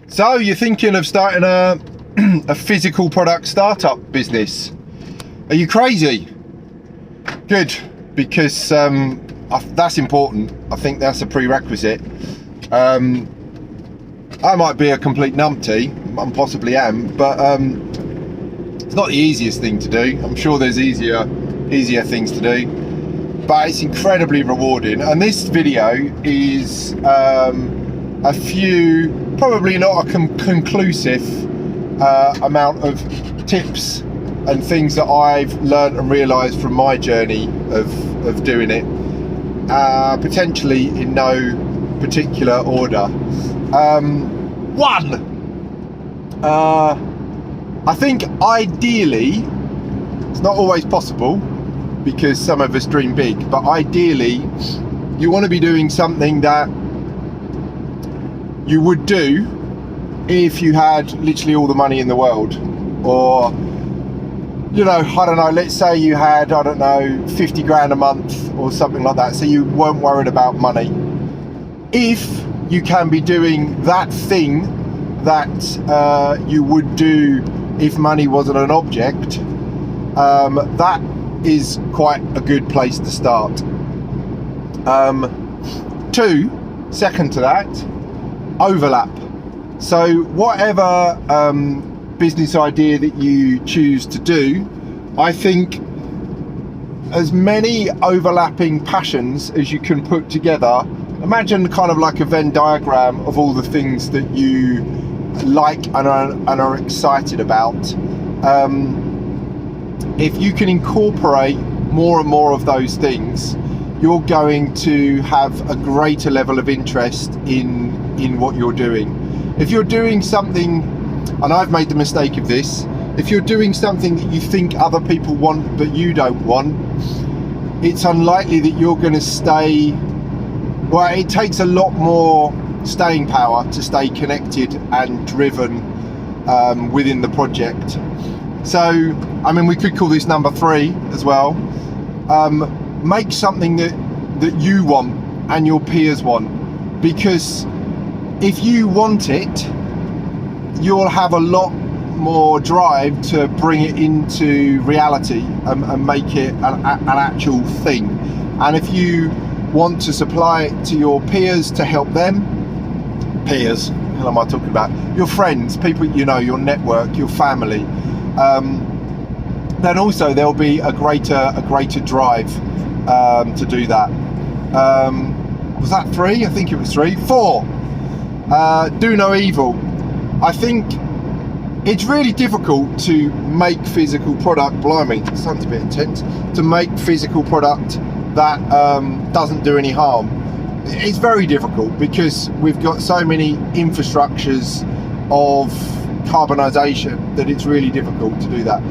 So you're thinking of starting a physical product startup business? Are you crazy? Good, because that's important. I think that's a prerequisite. I might be a complete numpty, and possibly am, but it's not the easiest thing to do. I'm sure there's easier things to do, but it's incredibly rewarding. And this video is a few, probably not a conclusive amount of tips and things that I've learned and realised from my journey of doing it, potentially in no particular order. One, I think ideally, it's not always possible because some of us dream big, but ideally you want to be doing something that you would do if you had literally all the money in the world. Or, you know, I don't know, let's say you had, I don't know, 50 grand a month or something like that, so you weren't worried about money. If you can be doing that thing that you would do if money wasn't an object, that is quite a good place to start. Second to that, overlap. So whatever business idea that you choose to do, I think as many overlapping passions as you can put together. Imagine kind of like a Venn diagram of all the things that you like and are excited about. If you can incorporate more and more of those things, you're going to have a greater level of interest in what you're doing. If you're doing something, and I've made the mistake of this, if you're doing something that you think other people want but you don't want, it's unlikely that you're going to stay. Well, it takes a lot more staying power to stay connected and driven within the project. So, I mean, we could call this number 3 as well. Make something that you want and your peers want, because if you want it, you'll have a lot more drive to bring it into reality and make it an actual thing. And if you want to supply it to your peers to help them, peers, what the hell am I talking about? Your friends, people you know, your network, your family, then also there'll be a greater drive to do that. Was that 3? I think it was 3. 4, do no evil. I think it's really difficult to make physical product, blimey, it sounds a bit intense, to make physical product that doesn't do any harm. It's very difficult because we've got so many infrastructures of carbonisation that it's really difficult to do that.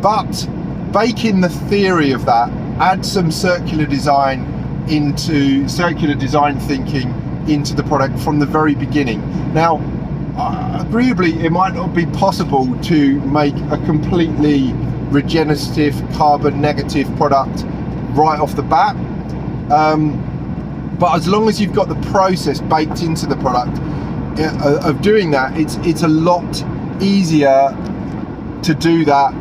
But bake in the theory of that, add some circular design thinking into the product from the very beginning. Now, agreeably, it might not be possible to make a completely regenerative, carbon negative product right off the bat, but as long as you've got the process baked into the product of doing that, it's a lot easier to do that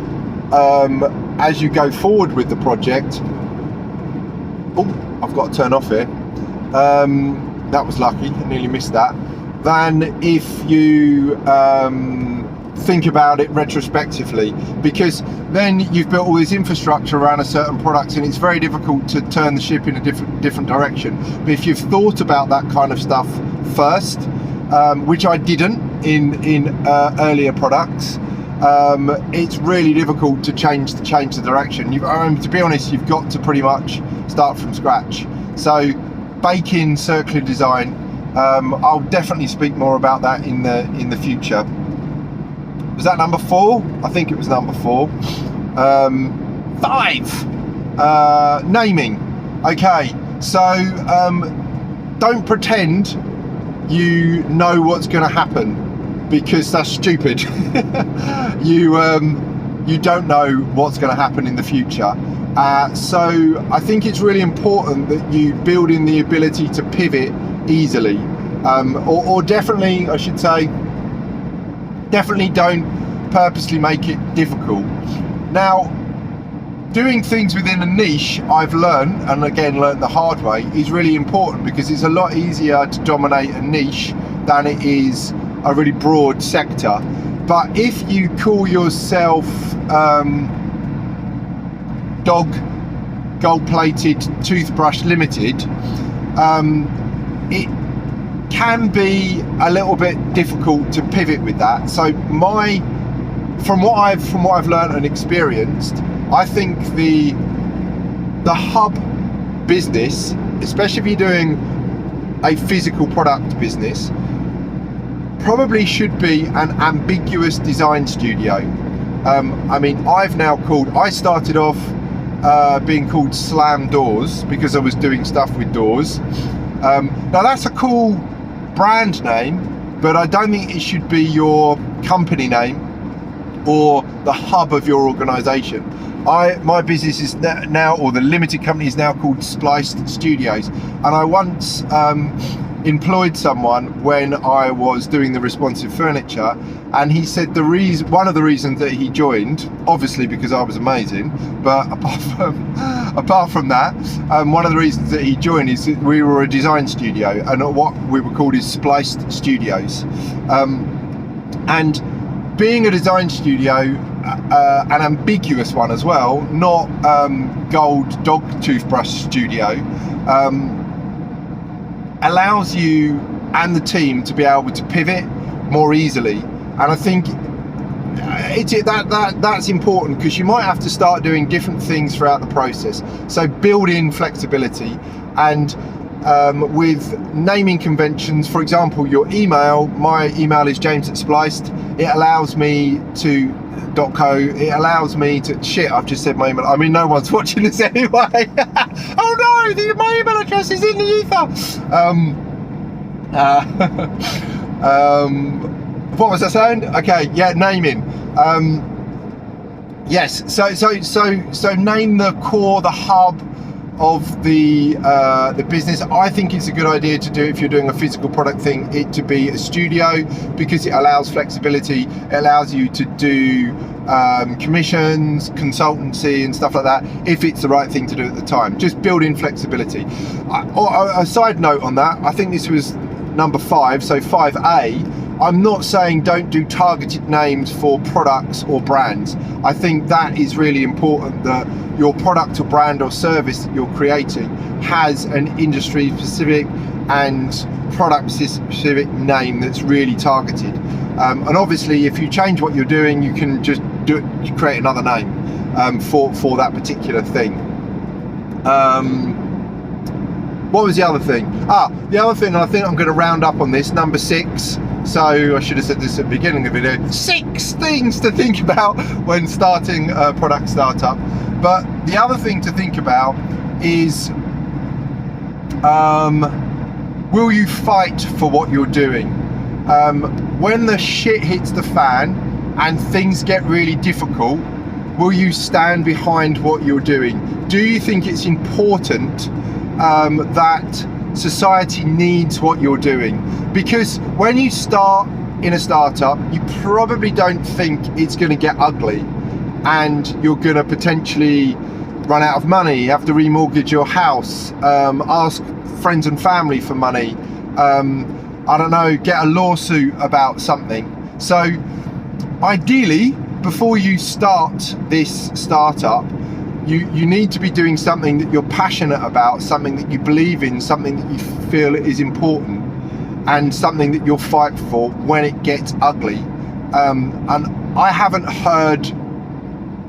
as you go forward with the project. Oh, I've got to turn off here. That was lucky, I nearly missed that. Than if you think about it retrospectively, because then you've built all this infrastructure around a certain product and it's very difficult to turn the ship in a different direction. But if you've thought about that kind of stuff first, which I didn't in earlier products, it's really difficult to change the direction. To be honest, you've got to pretty much start from scratch. So bake in circular design. I'll definitely speak more about that in the future. Was that number 4? I think it was number 4. 5, naming. Okay, so don't pretend you know what's going to happen, because that's stupid. You don't know what's going to happen in the future. So I think it's really important that you build in the ability to pivot easily, or definitely, I should say, Definitely don't purposely make it difficult. Now, doing things within a niche, I've learned, and again learned the hard way, is really important, because it's a lot easier to dominate a niche than it is a really broad sector. But if you call yourself Dog Gold-Plated Toothbrush Limited, it can be a little bit difficult to pivot with that. So from what I've learned and experienced, I think the hub business, especially if you're doing a physical product business, probably should be an ambiguous design studio. I mean, I started off being called Slam Doors because I was doing stuff with doors. Now that's a cool brand name, but I don't think it should be your company name or the hub of your organisation. My business is now, or the limited company is now called Spliced Studios, and I once employed someone when I was doing the responsive furniture, and he said one of the reasons that he joined, obviously because I was amazing, but apart from that, one of the reasons that he joined is that we were a design studio, and what we were called is Spliced Studios. And being a design studio, an ambiguous one as well, not Gold Dog Toothbrush Studio, allows you and the team to be able to pivot more easily. And I think that's important, because you might have to start doing different things throughout the process. So build in flexibility, and with naming conventions, for example, your email, my email is james@spliced. It allows me to .co, it allows me to, shit, I've just said my email, I mean no one's watching this anyway. Oh no, my email address is in the ether. What was I saying? Okay, yeah, naming. Yes, so name the core, the hub of the business. I think it's a good idea to do, if you're doing a physical product thing, it to be a studio, because it allows flexibility. It allows you to do commissions, consultancy and stuff like that, if it's the right thing to do at the time. Just build in flexibility. A side note on that, I think this was number 5, so 5A, I'm not saying don't do targeted names for products or brands. I think that is really important, that your product or brand or service that you're creating has an industry specific and product specific name that's really targeted. And obviously if you change what you're doing, you can just create another name for that particular thing. What was the other thing? The other thing, I think I'm going to round up on this, number 6. So I should have said this at the beginning of the video. 6 things to think about when starting a product startup. But the other thing to think about is, will you fight for what you're doing? When the shit hits the fan and things get really difficult, will you stand behind what you're doing? Do you think it's important that society needs what you're doing? Because when you start in a startup, you probably don't think it's going to get ugly, and you're going to potentially run out of money, have to remortgage your house, ask friends and family for money, I don't know, get a lawsuit about something. So ideally, before you start this startup, you need to be doing something that you're passionate about, something that you believe in, something that you feel is important, and something that you'll fight for when it gets ugly. And I haven't heard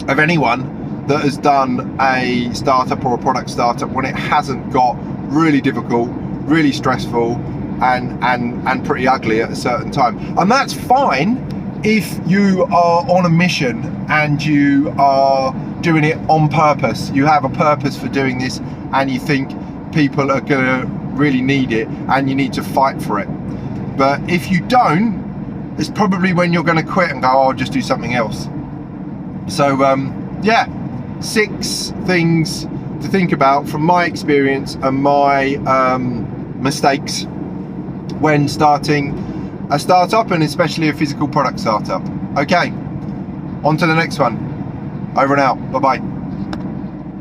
of anyone that has done a startup or a product startup when it hasn't got really difficult, really stressful, and pretty ugly at a certain time. And that's fine if you are on a mission and you are doing it on purpose. You have a purpose for doing this, and you think people are gonna really need it, and you need to fight for it. But if you don't, it's probably when you're gonna quit and go, oh, I'll just do something else. So yeah, 6 things to think about from my experience and my mistakes when starting a startup, and especially a physical product startup. Okay, on to the next one. Over and out. Bye bye.